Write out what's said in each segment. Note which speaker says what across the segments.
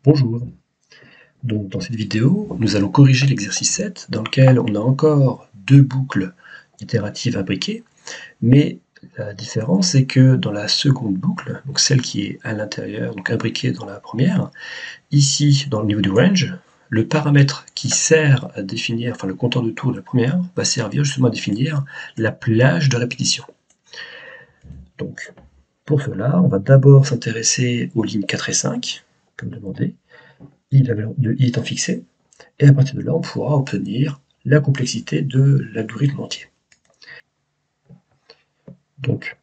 Speaker 1: Bonjour, donc dans cette vidéo, nous allons corriger l'exercice 7 dans lequel on a encore deux boucles itératives imbriquées, mais la différence c'est que dans la seconde boucle, donc celle qui est à l'intérieur, donc imbriquée dans la première, ici dans le niveau du range, le paramètre qui sert à définir, enfin le compteur de tours de la première, va servir justement à définir la plage de répétition. Donc pour cela, on va d'abord s'intéresser aux lignes 4 et 5, comme demandé, la valeur de i étant fixée, et à partir de là, on pourra obtenir la complexité de l'algorithme entier. Donc,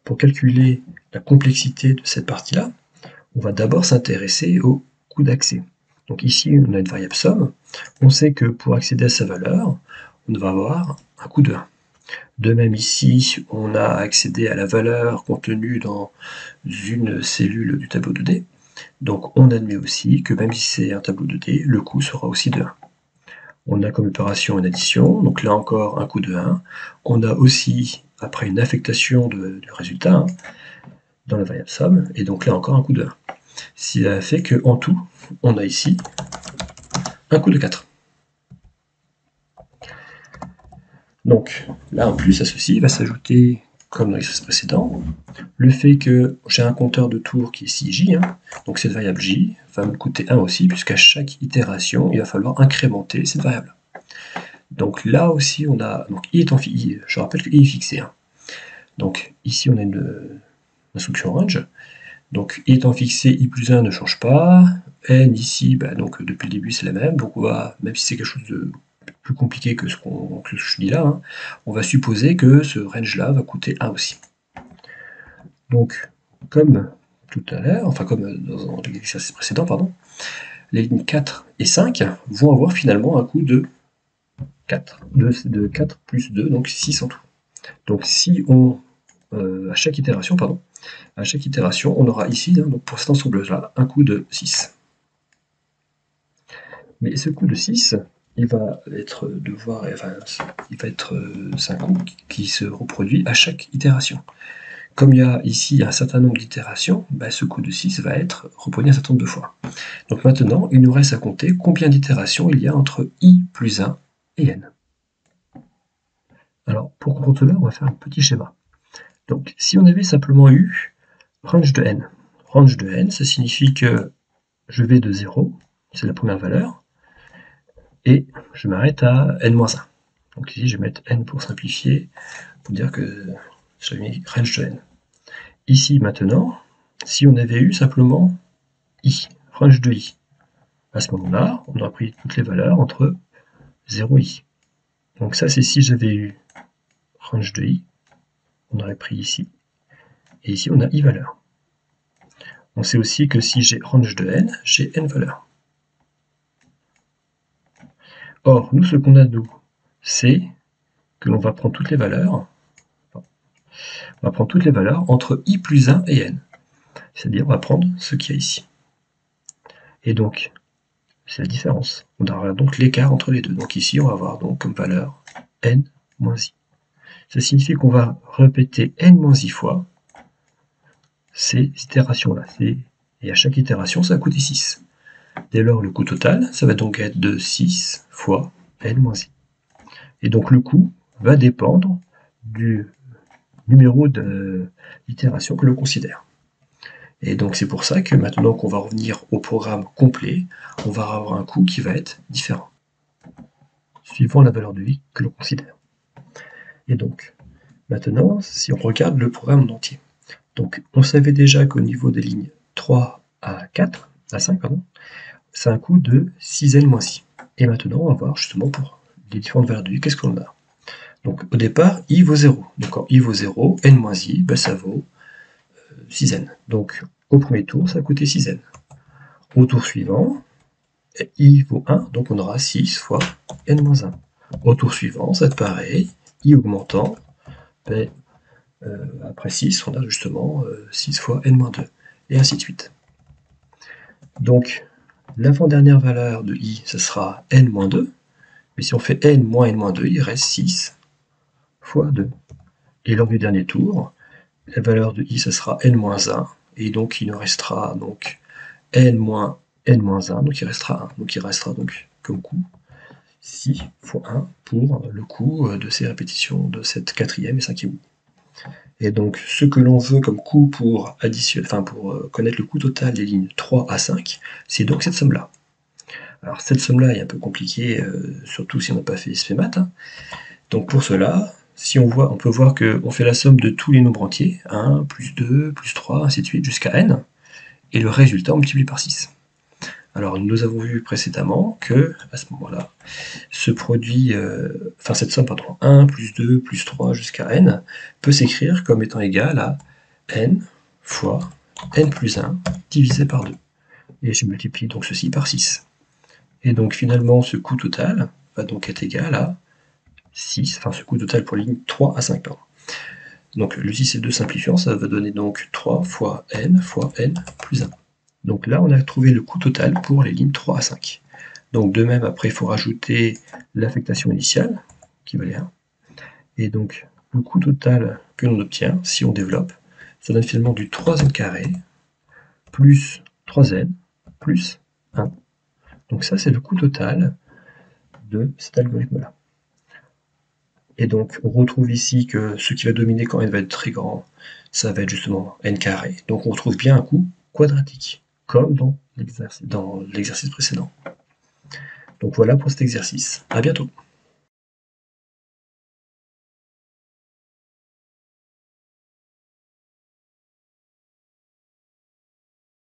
Speaker 1: pour calculer la complexité de cette partie-là, on va d'abord s'intéresser au coût d'accès. Donc ici, on a une variable somme. On sait que pour accéder à sa valeur, on va avoir un coût de 1. De même ici, on a accédé à la valeur contenue dans une cellule du tableau 2D. Donc on admet aussi que même si c'est un tableau 2D, le coût sera aussi de 1. On a comme opération une addition, donc là encore un coût de 1. On a aussi, après une affectation du résultat, dans la variable somme, et donc là encore un coût de 1. Ce qui fait qu'en tout, on a ici un coût de 4. Donc là en plus à ceci va s'ajouter, comme dans l'exercice précédent, le fait que j'ai un compteur de tours qui est ici j, donc cette variable j va me coûter 1 aussi, puisqu'à chaque itération, il va falloir incrémenter cette variable. Donc là aussi, on a, donc i étant fixé, je rappelle que i est fixé. Donc ici, on a une instruction range. Donc i étant fixé, i plus 1 ne change pas. N ici, donc depuis le début, c'est la même. Donc on va, même si c'est quelque chose de plus compliqué que ce que je dis là, on va supposer que ce range-là va coûter 1 aussi. Donc, comme tout à l'heure, enfin comme dans l'exercice précédent, pardon, les lignes 4 et 5 vont avoir finalement un coût de 4, de 4 plus 2, donc 6 en tout. Donc si on, à chaque itération, on aura ici, donc pour cette ensembleuse-là, un coût de 6. Mais ce coût de 6, il va être c'est un coût qui se reproduit à chaque itération. Comme il y a ici un certain nombre d'itérations, ce coût de 6 va être reproduit un certain nombre de fois. Donc maintenant, il nous reste à compter combien d'itérations il y a entre i plus 1 et n. Alors, pour comprendre cela, on va faire un petit schéma. Donc, si on avait simplement eu range de n. Range de n, ça signifie que je vais de 0, c'est la première valeur, et je m'arrête à n-1. Donc ici, je vais mettre n pour simplifier, pour dire que j'ai mis range de n. Ici, maintenant, si on avait eu simplement i, range de i, à ce moment-là, on aurait pris toutes les valeurs entre 0 et i. Donc ça, c'est si j'avais eu range de i, on aurait pris ici, et ici, on a i valeurs. On sait aussi que si j'ai range de n, j'ai n valeurs. Or, nous, ce qu'on a nous, c'est que l'on va prendre toutes les valeurs, entre i plus 1 et n. C'est-à-dire, on va prendre ce qu'il y a ici. Et donc, c'est la différence. On aura donc l'écart entre les deux. Donc ici, on va avoir donc comme valeur n moins i. Ça signifie qu'on va répéter n moins i fois ces itérations-là. Et à chaque itération, ça va coûter 6. Dès lors, le coût total, ça va donc être de 6 fois n moins i. Et donc le coût va dépendre du numéro d'itération que l'on considère. Et donc c'est pour ça que maintenant qu'on va revenir au programme complet, on va avoir un coût qui va être différent, suivant la valeur de i que l'on considère. Et donc, maintenant, si on regarde le programme en entier, donc on savait déjà qu'au niveau des lignes 3 à 5, c'est un coût de 6n moins i. Et maintenant, on va voir justement pour les différentes valeurs de i, qu'est-ce qu'on a. Donc au départ, i vaut 0. Donc quand i vaut 0, n moins i, ça vaut 6n. Donc au premier tour, ça a coûté 6n. Au tour suivant, i vaut 1, donc on aura 6 fois n moins 1. Au tour suivant, ça va être pareil, i augmentant, après 6, on a justement 6 fois n moins 2, et ainsi de suite. Donc l'avant-dernière valeur de i, ça sera n moins 2, mais si on fait n moins 2, il reste 6 fois 2. Et lors du dernier tour, la valeur de i, ça sera n moins 1, et donc il nous restera donc n moins n-1, donc il restera 1. Donc il restera donc comme coût 6 fois 1 pour le coût de ces répétitions de cette quatrième et cinquième ligne. Et donc ce que l'on veut comme coût pour connaître le coût total des lignes 3 à 5, c'est donc cette somme-là. Alors cette somme-là est un peu compliquée, surtout si on n'a pas fait SP maths, hein. Donc pour cela, si on peut voir qu'on fait la somme de tous les nombres entiers, 1, plus 2, plus 3, ainsi de suite, jusqu'à n, et le résultat on multiplie par 6. Alors nous avons vu précédemment que, à ce moment-là, ce produit, cette somme, 1 plus 2 plus 3 jusqu'à n, peut s'écrire comme étant égal à n fois n plus 1 divisé par 2. Et je multiplie donc ceci par 6. Et donc finalement, ce coût total va donc être égal à 6, ce coût total pour les lignes 3 à 5, pardon. Donc le 6 et 2 simplifiant, ça va donner donc 3 fois n plus 1. Donc là, on a trouvé le coût total pour les lignes 3 à 5. Donc de même, après, il faut rajouter l'affectation initiale, qui valait 1. Et donc, le coût total que l'on obtient, si on développe, ça donne finalement du 3n carré, plus 3n, plus 1. Donc ça, c'est le coût total de cet algorithme-là. Et donc, on retrouve ici que ce qui va dominer quand n va être très grand, ça va être justement n carré. Donc on retrouve bien un coût quadratique, comme dans l'exercice précédent. Donc voilà pour cet exercice. À bientôt.